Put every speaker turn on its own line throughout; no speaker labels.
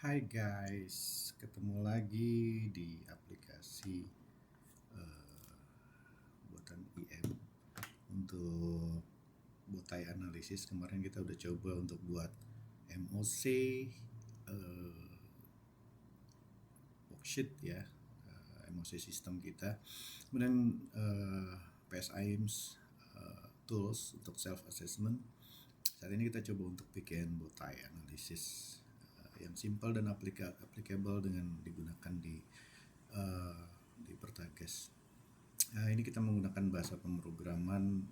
Hai guys, ketemu lagi di aplikasi buatan IM untuk botai analisis. Kemarin kita udah coba untuk buat MOC worksheet ya, MOC sistem kita. Kemudian PSIMS tools untuk self assessment. Saat ini kita coba untuk bikin botai analisis yang simple dan applicable dengan digunakan di Pertagas. Ini kita menggunakan bahasa pemrograman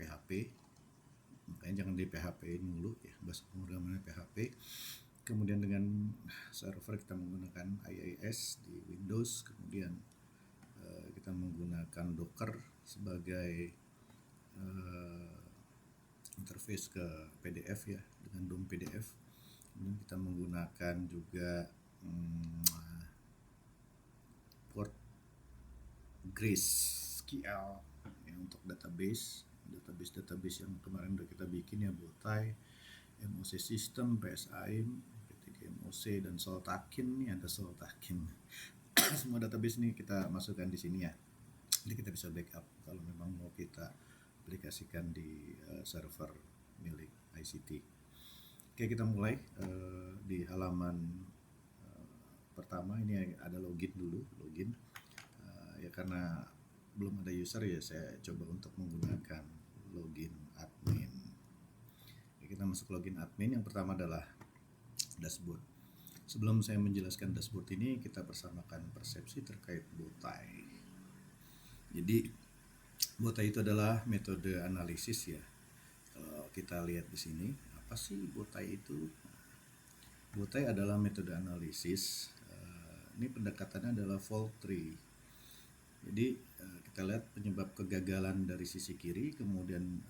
PHP, makanya jangan di PHP dulu ya, bahasa pemrogramannya PHP. Kemudian dengan server kita menggunakan IIS di Windows, kemudian kita menggunakan Docker sebagai interface ke PDF ya, dengan DOM PDF. Kemudian kita menggunakan juga GraceQL ya, untuk database yang kemarin udah kita bikin ya, botai, MOC system, PSIM, ketika MOC dan Soltakin. Nih ada Soltakin. Semua database nih kita masukkan di sini ya. Jadi kita bisa backup kalau memang mau kita aplikasikan di server milik ICT. Oke, kita mulai di halaman pertama. Ini ada login. Ya karena belum ada user ya, saya coba untuk menggunakan login admin. Oke, kita masuk login admin. Yang pertama adalah dashboard. Sebelum saya menjelaskan dashboard ini, kita bersamakan persepsi terkait botai. Jadi botai itu adalah metode analisis ya. Kalau kita lihat di sini, apa sih botai itu? Botai adalah metode analisis. Ini pendekatannya adalah fault tree. Jadi kita lihat penyebab kegagalan dari sisi kiri, kemudian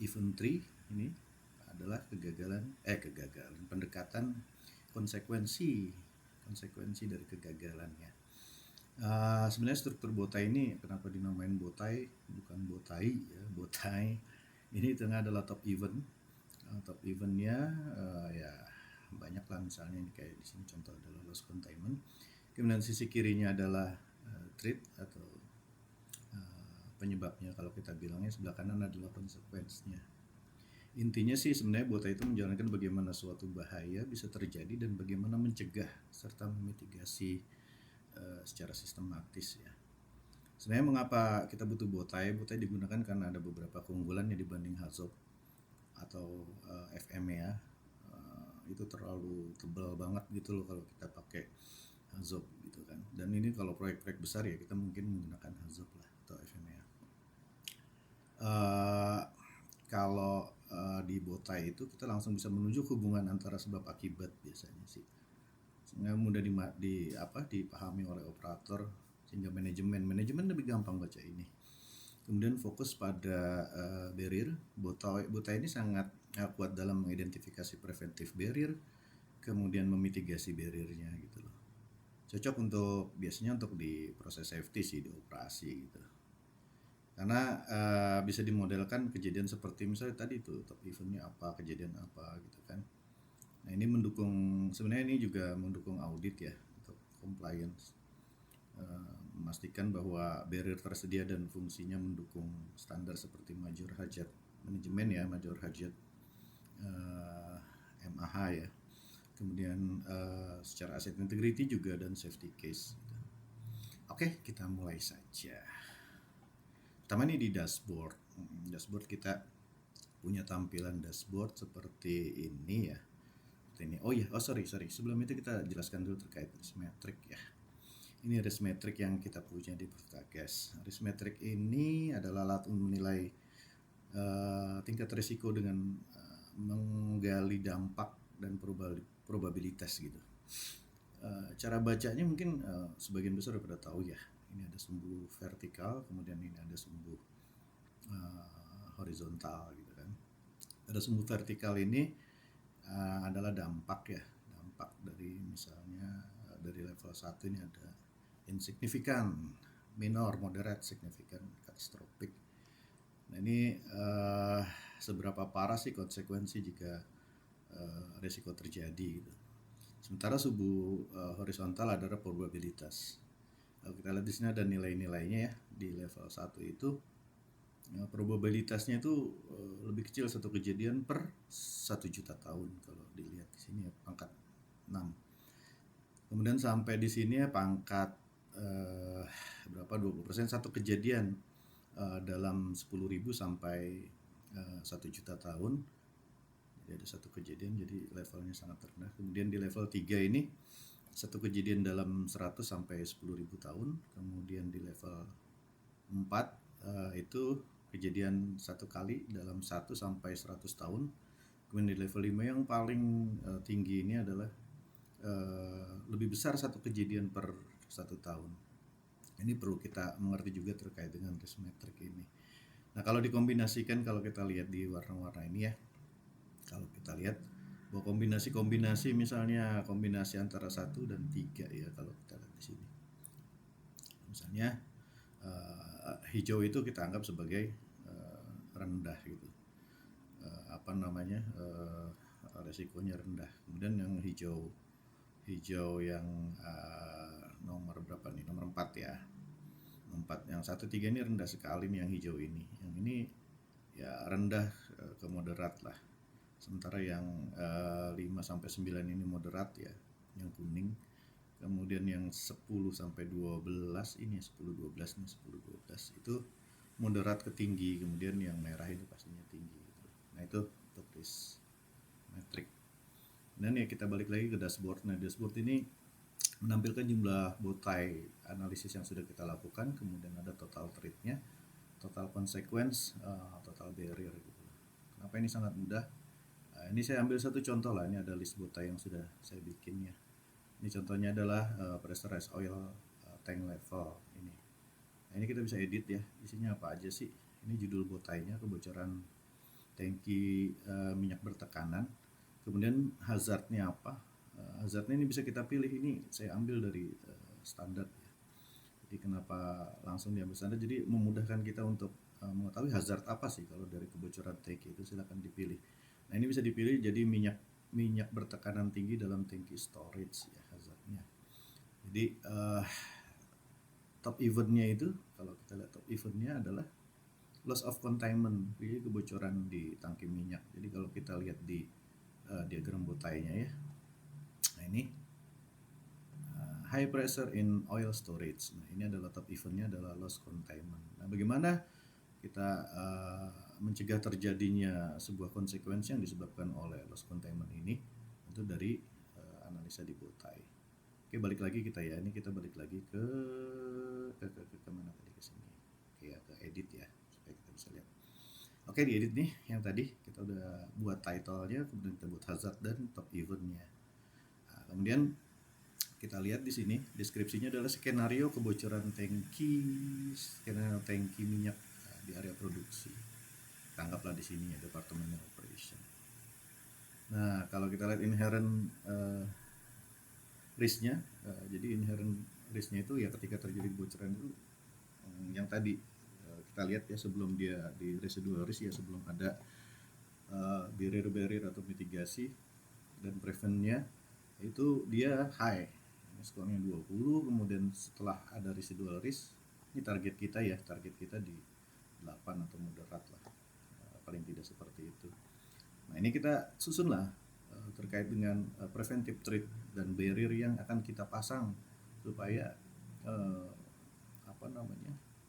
event tree ini adalah kegagalan pendekatan konsekuensi dari kegagalannya. Sebenarnya struktur botai ini kenapa dinamain botai bukan botai ya, botai ini tengah adalah top event. Top eventnya ya banyak lah, misalnya ini kayak di sini contoh adalah loss containment. Kemudian sisi kirinya adalah threat atau penyebabnya, kalau kita bilangnya sebelah kanan adalah konsekuensinya. Intinya sih sebenarnya botai itu menjalankan bagaimana suatu bahaya bisa terjadi dan bagaimana mencegah serta memitigasi secara sistematis ya. Sebenarnya mengapa kita butuh botai? Botai digunakan karena ada beberapa keunggulannya dibanding HAZOP atau FMEA. Itu terlalu tebal banget gitu loh kalau kita pakai HAZOP gitu kan. Dan ini kalau proyek-proyek besar ya kita mungkin menggunakan HAZOP lah atau FMEA. Kalau di botai itu kita langsung bisa menunjuk hubungan antara sebab akibat biasanya sih. Sehingga mudah dipahami oleh operator, sehingga manajemen lebih gampang baca ini. Kemudian fokus pada barrier. Botai ini sangat kuat dalam mengidentifikasi preventif barrier, kemudian memitigasi barriernya gitu loh. Cocok biasanya untuk di proses safety sih, di operasi gitu. Karena bisa dimodelkan kejadian seperti misalnya tadi itu top eventnya apa, kejadian apa gitu kan. Nah ini sebenarnya ini juga mendukung audit ya, untuk compliance, memastikan bahwa barrier tersedia dan fungsinya mendukung standar seperti major hajat manajemen ya, major hajat MAH ya. Kemudian secara asset integrity juga dan safety case gitu. Oke, kita mulai saja. Pertama ini di dashboard. Dashboard kita punya tampilan dashboard seperti ini ya. Ini. Sorry. Sebelum itu kita jelaskan dulu terkait risk metric ya. Ini risk metric yang kita punya di Pertagas. Risk metric ini adalah alat untuk menilai tingkat risiko dengan menggali dampak dan probabilitas gitu. Cara bacanya mungkin sebagian besar udah pada tahu ya. Ini ada sumbu vertikal, kemudian ini ada sumbu horizontal gitu kan. Pada sumbu vertikal ini adalah dampak dari misalnya dari level 1 ini ada insignificant, minor, moderate, significant, catastrophic. Nah ini seberapa parah sih konsekuensi jika risiko terjadi gitu. Sementara subuh horizontal adalah probabilitas. Kalau kita lihat di sini ada nilai-nilainya ya. Di level 1 itu probabilitasnya itu lebih kecil satu kejadian per 1 juta tahun kalau dilihat di sini ya, pangkat 6. Kemudian sampai di sini ya pangkat berapa 20% satu kejadian dalam 10.000 sampai 1 juta tahun. Jadi ada satu kejadian, jadi levelnya sangat rendah. Kemudian di level 3 ini satu kejadian dalam 100 sampai 10.000 tahun. Kemudian di level 4 itu kejadian satu kali dalam 1 sampai 100 tahun. Kemudian di level 5 yang paling tinggi ini adalah lebih besar satu kejadian per 1 tahun. Ini perlu kita mengerti juga terkait dengan risk metric ini. Nah, kalau dikombinasikan, kalau kita lihat di warna-warna ini ya, kalau kita lihat bahwa kombinasi misalnya kombinasi antara 1 dan 3 ya, kalau kita lihat di sini. Misalnya hijau itu kita anggap sebagai rendah gitu. Resikonya rendah. Kemudian yang hijau yang nomor berapa nih? Nomor 4 ya. 4 yang 1 3 ini rendah sekali nih yang hijau ini. Yang ini ya rendah ke moderat lah. Sementara yang 5 sampai 9 ini moderat ya, yang kuning. Kemudian yang 10 sampai 12 ini 10 12 nih 10 12 itu moderat ke tinggi. Kemudian yang merah itu pastinya tinggi gitu. Nah, itu untuk risk metric. Dan ya kita balik lagi ke dashboard. Nah, dashboard ini menampilkan jumlah botai analisis yang sudah kita lakukan, kemudian ada total trade-nya, total consequence, total barrier gitu. Kenapa ini sangat mudah? Ini saya ambil satu contoh lah, ini ada list botai yang sudah saya bikin ya. Ini contohnya adalah pressurized oil tank level ini. Nah, ini kita bisa edit ya, isinya apa aja sih? Ini judul botainya, kebocoran tangki minyak bertekanan. Kemudian hazardnya apa? Hazardnya ini bisa kita pilih, ini saya ambil dari standar ya. Jadi kenapa langsung diambil standar? Jadi memudahkan kita untuk mengetahui hazard apa sih kalau dari kebocoran tangki itu, silakan dipilih. Nah, ini bisa dipilih jadi minyak bertekanan tinggi dalam tangki storage ya hazardnya. Jadi top eventnya itu, kalau kita lihat top eventnya adalah loss of containment, jadi kebocoran di tangki minyak. Jadi kalau kita lihat di diagram botainya ya, nah ini high pressure in oil storage. Nah, ini adalah top eventnya adalah loss containment. Nah, bagaimana kita mencegah terjadinya sebuah konsekuensi yang disebabkan oleh loss containment ini? Itu dari analisa di botai. Oke, balik lagi kita ya. Ini kita balik lagi ke mana tadi, ke sini. Oke ya, ke edit ya supaya kita bisa lihat. Oke, di edit nih yang tadi kita udah buat title-nya, kemudian kita buat hazard dan top event-nya. Nah, kemudian kita lihat di sini deskripsinya adalah skenario kebocoran tangki minyak di area produksi. Tanggaplah di sini ya, departemen operation. Nah, kalau kita lihat inherent risk-nya, jadi inherent risk-nya itu ya ketika terjadi kebocoran itu yang tadi kita lihat ya, sebelum dia di residual risk ya, sebelum ada barrier atau mitigasi dan prevent-nya itu dia high, skornya 20. Kemudian setelah ada residual risk, ini target kita di 8 atau moderat lah, paling tidak seperti itu. Nah, ini kita susun lah terkait dengan preventive trade dan barrier yang akan kita pasang supaya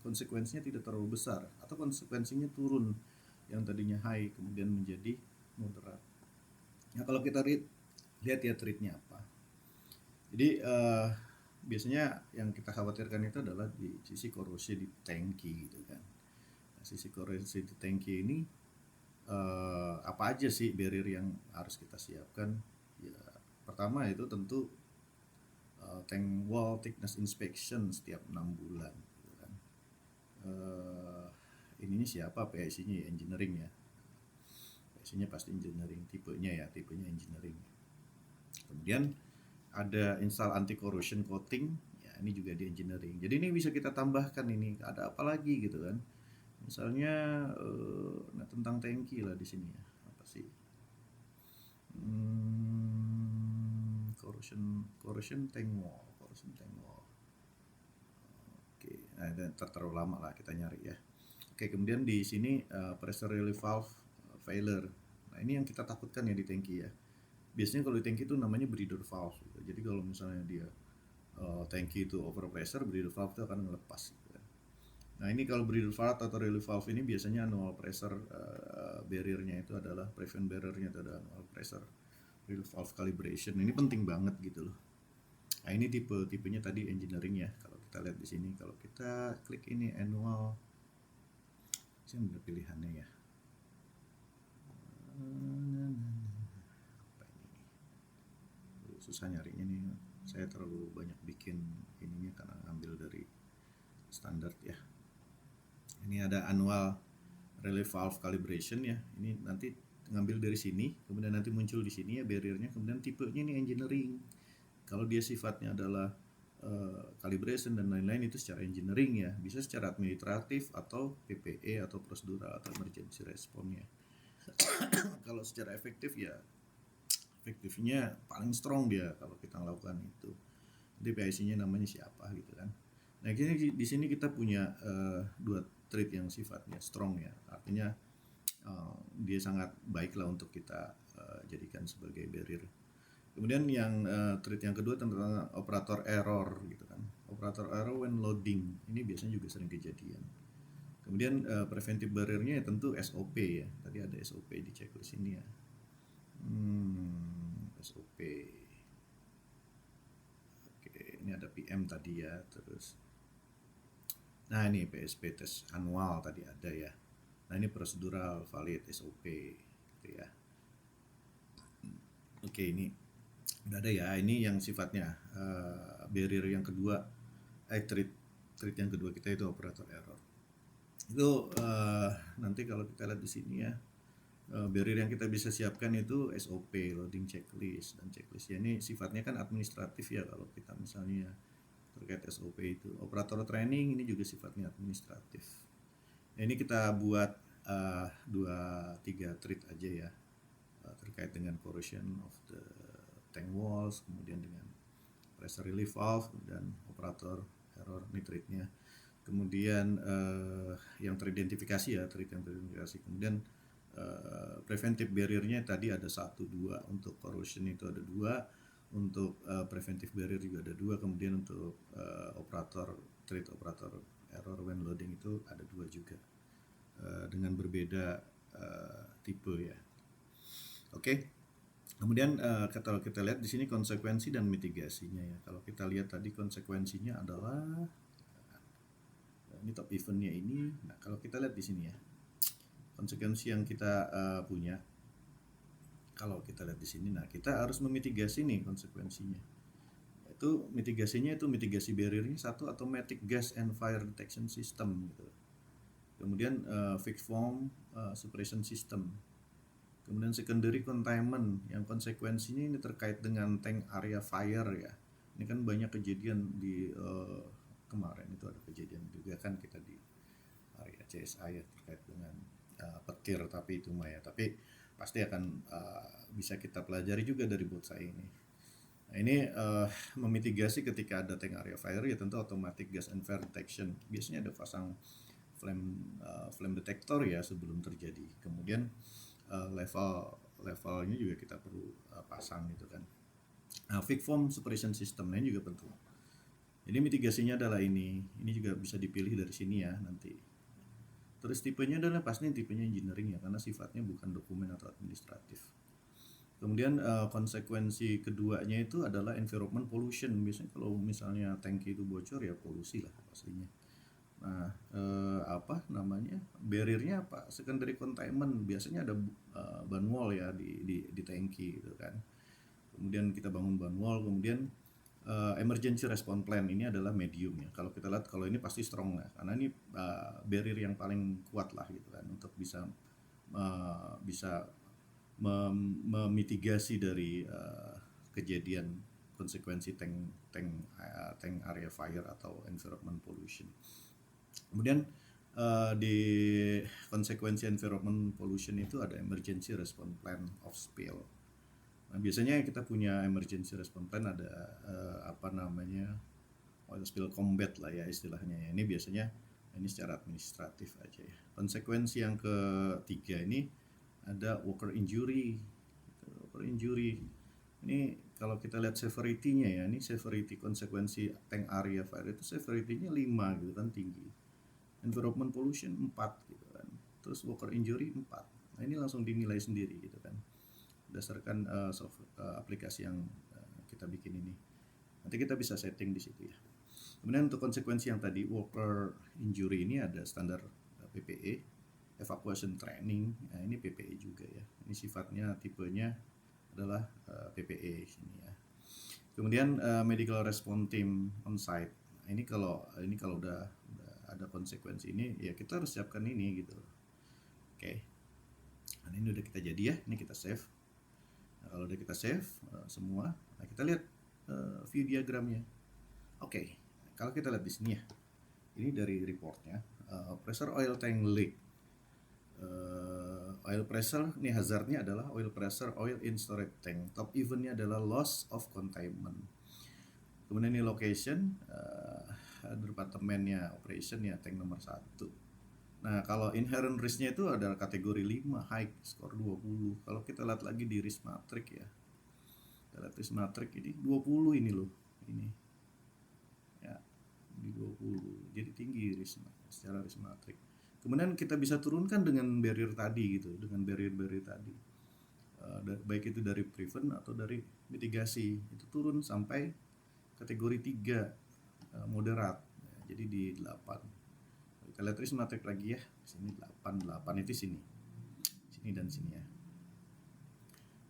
konsekuensinya tidak terlalu besar atau konsekuensinya turun, yang tadinya high kemudian menjadi moderat. Nah, kalau kita lihat ya trade-nya apa. Jadi biasanya yang kita khawatirkan itu adalah di sisi korosi di tangki gitu kan. Nah, sisi korosi di tangki ini apa aja sih barrier yang harus kita siapkan? Ya, pertama itu tentu tank wall thickness inspection setiap 6 bulan gitu kan. Ininya siapa PIC-nya ya, engineering ya. PIC-nya pasti engineering, tipenya engineering. Kemudian ada install anti corrosion coating, ya ini juga di engineering. Jadi ini bisa kita tambahkan, ini ada apa lagi gitu kan. Misalnya tentang tangki lah di sini ya. Apa sih? corrosion tank wall. Oke, nah terlalu lama lah kita nyari ya. Oke, kemudian di sini pressure relief valve failure. Nah ini yang kita takutkan ya di tangki ya. Biasanya kalau di tangki itu namanya breather valve gitu. Jadi kalau misalnya dia tangki itu over pressure, breather valve itu akan ngelepas gitu kan. Nah ini kalau breather valve atau relief valve ini biasanya annual pressure barrier-nya itu adalah prevent barrier-nya itu adalah annual pressure relief valve calibration. Ini penting banget gitu loh. Nah ini tipenya tadi engineering ya. Kalau kita lihat di sini, kalau kita klik ini annual, sini ada pilihannya ya. Apa ini? Susah nyarinya nih. Saya terlalu banyak bikin ininya karena ngambil dari standar ya. Ini ada annual relief valve calibration ya. Ini nanti ngambil dari sini, kemudian nanti muncul di sini ya barriernya, kemudian tipenya ini engineering. Kalau dia sifatnya adalah calibration dan lain-lain itu secara engineering ya, bisa secara administratif atau PPE atau prosedural atau emergency response ya. Kalau secara efektifnya paling strong dia kalau kita melakukan itu. Jadi PIC-nya namanya siapa gitu kan. Nah di sini kita punya dua treat yang sifatnya strong ya, artinya dia sangat baik lah untuk kita jadikan sebagai barrier. Kemudian yang treat yang kedua tentang operator error gitu kan. Operator error when loading ini biasanya juga sering kejadian. Kemudian preventive barrier-nya ya tentu SOP ya. Tadi ada SOP di checklist ini ya. SOP. Oke, ini ada PM tadi ya, terus. Nah ini PSP tes annual tadi ada ya. Nah ini prosedural valid SOP gitu ya. Oke, ini udah ada ya. Ini yang sifatnya barrier yang kedua, treat yang kedua kita itu operator error. Itu nanti kalau kita lihat di sini ya, barrier yang kita bisa siapkan itu SOP, loading checklist, dan checklist ya ini sifatnya kan administratif ya. Kalau kita misalnya terkait SOP itu, operator training ini juga sifatnya administratif. Nah, ini kita buat 2-3 treat aja ya, terkait dengan corrosion of the tank walls, kemudian dengan pressure relief valve dan operator error nitrate-nya. Kemudian yang teridentifikasi ya, treat yang teridentifikasi. Kemudian preventive barrier-nya tadi ada 1-2, untuk corrosion itu ada 2, untuk preventive barrier juga ada 2, kemudian untuk operator error when loading itu ada 2 juga, dengan berbeda tipe ya. Oke. Kemudian kalau kita lihat di sini konsekuensi dan mitigasinya ya. Kalau kita lihat tadi konsekuensinya adalah ini top eventnya ini. Nah kalau kita lihat di sini ya, konsekuensi yang kita punya. Kalau kita lihat di sini, nah kita harus memitigasi nih konsekuensinya. Itu mitigasinya itu mitigasi barriernya satu, automatic gas and fire detection system gitu. Kemudian fixed foam suppression system. Kemudian secondary containment yang konsekuensinya ini terkait dengan tank area fire ya. Ini kan banyak kejadian di kemarin itu ada kejadian juga kan kita di area CSI ya terkait dengan petir, tapi itu mah ya. Tapi pasti akan bisa kita pelajari juga dari botsa ini. Nah ini memitigasi ketika ada tank area fire ya tentu automatic gas and fire detection. Biasanya ada pasang flame detector ya sebelum terjadi. Kemudian levelnya juga kita perlu pasang gitu kan. Nah, fixed foam suppression system ini juga penting. Jadi mitigasinya adalah ini juga bisa dipilih dari sini ya nanti. Terus tipenya adalah pasti tipenya engineering ya, karena sifatnya bukan dokumen atau administratif. Kemudian konsekuensi keduanya itu adalah environment pollution. Biasanya kalau misalnya tangki itu bocor ya polusi lah pastinya. Nah, barriernya apa? Secondary containment, biasanya ada ban wall ya di tangki gitu kan. Kemudian kita bangun ban wall, kemudian emergency response plan ini adalah medium ya. Kalau kita lihat kalau ini pasti strong ya, karena ini barrier yang paling kuat lah gitu kan untuk bisa memitigasi dari kejadian konsekuensi tank area fire atau environment pollution. Kemudian di konsekuensi environment pollution itu ada emergency response plan of spill. Nah, biasanya kita punya emergency response plan, ada oil spill combat lah ya istilahnya ya. Ini biasanya ini secara administratif aja ya. Konsekuensi yang ketiga ini ada worker injury. Worker injury ini kalau kita lihat severity-nya ya, ini severity konsekuensi tank area fire itu severity-nya 5 gitu kan, tinggi. Environment pollution 4 gitu kan. Terus worker injury 4. Nah, ini langsung dinilai sendiri gitu kan. Berdasarkan aplikasi yang kita bikin ini. Nanti kita bisa setting di situ ya. Kemudian untuk konsekuensi yang tadi worker injury ini ada standar PPE, evacuation training. Nah, ini PPE juga ya. Ini sifatnya tipenya adalah PPE sini ya. Kemudian medical response team on site. Nah, ini kalau udah ada konsekuensi ini ya kita harus siapkan ini gitu. Oke. Nah, ini udah kita jadi ya. Ini kita save. Nah, kalau udah kita save semua, nah kita lihat view diagramnya. Oke. Kalau kita lihat di sini ya. Ini dari reportnya. Pressure oil tank leak. Oil pressure, ini hazardnya adalah oil pressure oil in storage tank. Top eventnya adalah loss of containment. Kemudian ini location, departemennya operation ya, tank nomor 1. Nah, kalau inherent risk-nya itu ada kategori 5, high, skor 20. Kalau kita lihat lagi di risk matrix ya. Kita lihat risk matrix ini 20 ini loh. Ini. Ya, di 20. Jadi tinggi risk secara risk matrix. Kemudian kita bisa turunkan dengan barrier tadi gitu, dengan barrier tadi. Baik itu dari prevent atau dari mitigasi. Itu turun sampai kategori 3, moderat. Ya, jadi di 8. Kita lihat risk matrix lagi ya. Sini 8 itu sini. Sini dan sini ya.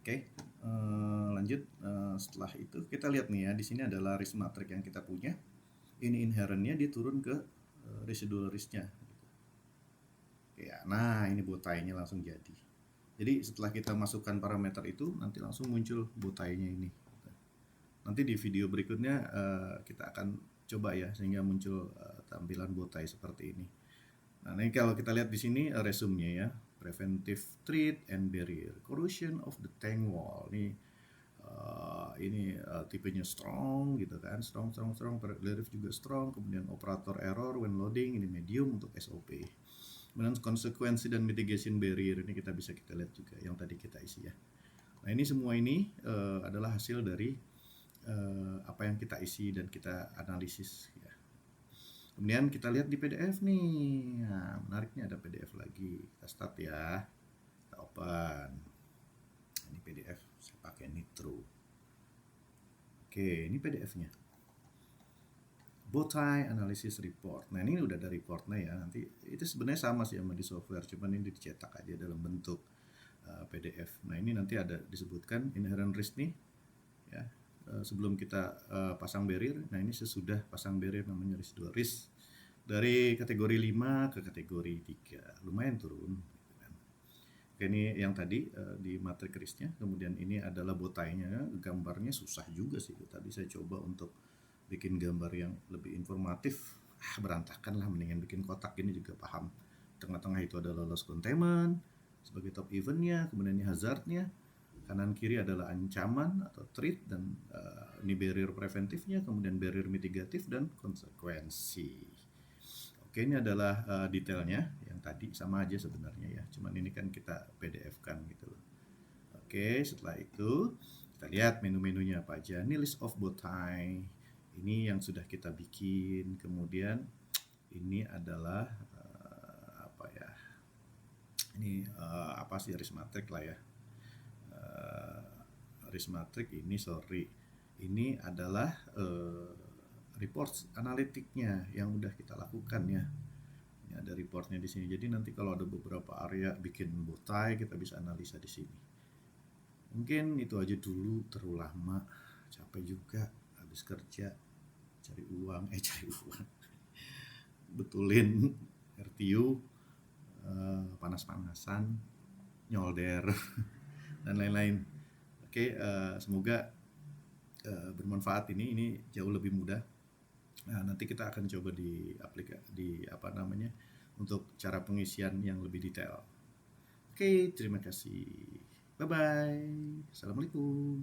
Oke, lanjut. Setelah itu kita lihat nih ya, di sini adalah risk matrix yang kita punya. Ini inherentnya dia turun ke residual risk-nya. Ya, nah ini botainya langsung jadi. Jadi setelah kita masukkan parameter itu, nanti langsung muncul botainya ini. Nanti di video berikutnya kita akan coba ya, sehingga muncul tampilan botai seperti ini. Nah, ini kalau kita lihat di sini resume-nya ya, preventive treat and barrier, corrosion of the tank wall. Ini tipenya strong gitu kan, strong, relief juga strong. Kemudian operator error when loading, ini medium untuk SOP. Kemudian konsekuensi dan mitigation barrier ini kita lihat juga yang tadi kita isi ya. Nah, ini semua ini adalah hasil dari apa yang kita isi dan kita analisis ya. Kemudian kita lihat di PDF nih. Nah, menariknya ada PDF lagi. Kita start ya. Kita open. Ini PDF saya pakai Nitro. Oke, ini PDF-nya. Bowtie Analysis Report. Nah, ini udah ada reportnya ya. Nanti itu sebenarnya sama sih sama di software, cuman ini dicetak aja dalam bentuk PDF. Nah, ini nanti ada disebutkan inherent risk nih ya. Sebelum kita pasang barrier. Nah, ini sesudah pasang barrier namanya residual risk. Dari kategori 5 ke kategori 3. Lumayan turun. Oke, ini yang tadi di matrix risk-nya. Kemudian ini adalah botainya. Gambarnya susah juga sih. Tadi saya coba untuk bikin gambar yang lebih informatif, berantakan lah, mendingan bikin kotak ini juga paham. Tengah-tengah itu adalah loss containment sebagai top eventnya, kemudian ini hazardnya, kanan kiri adalah ancaman atau threat, dan ini barrier preventifnya, kemudian barrier mitigatif dan konsekuensi. Oke, ini adalah detailnya yang tadi sama aja sebenarnya ya, cuman ini kan kita PDF kan gitu loh. Oke, setelah itu kita lihat menu-menunya apa aja. Ini list of bowtie. Ini yang sudah kita bikin. Kemudian ini adalah apa ya? Ini apa sih, risk matrix lah ya. Risk matrix ini ini adalah reports analitiknya yang udah kita lakukan ya. Ini ada reportnya di sini. Jadi nanti kalau ada beberapa area bikin bowtie, kita bisa analisa di sini. Mungkin itu aja dulu, terlalu lama, capek juga, habis kerja, cari uang, betulin RTU, panas-panasan, nyolder, dan lain-lain. Oke, semoga bermanfaat. Ini jauh lebih mudah. Nah, nanti kita akan coba di untuk cara pengisian yang lebih detail. Oke, terima kasih. Bye bye. Assalamualaikum.